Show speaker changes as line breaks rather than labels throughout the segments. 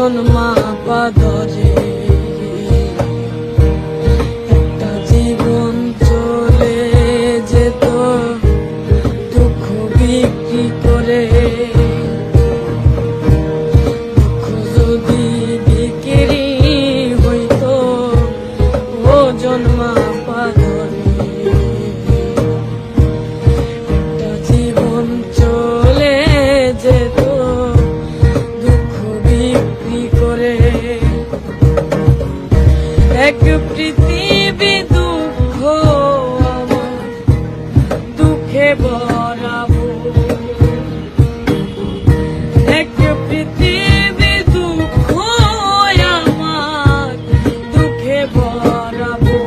জন্মা পাদরে একটা জীবন চলে যেত দুঃখ বিক্রি করে। দুঃখ যদি বিক্রি হইতো ও জন্মা পাদরে একটা জীবন চলে যেত দুঃখ বিক্রি করে। এক পৃথিবী দুঃখ আমার দুঃখে ভরাবো, এক পৃথিবী দুঃখ আমার দুঃখে ভরাবো।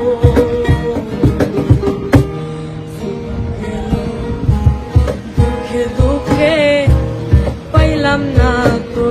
দুঃখে দুঃখে পাইলাম না তো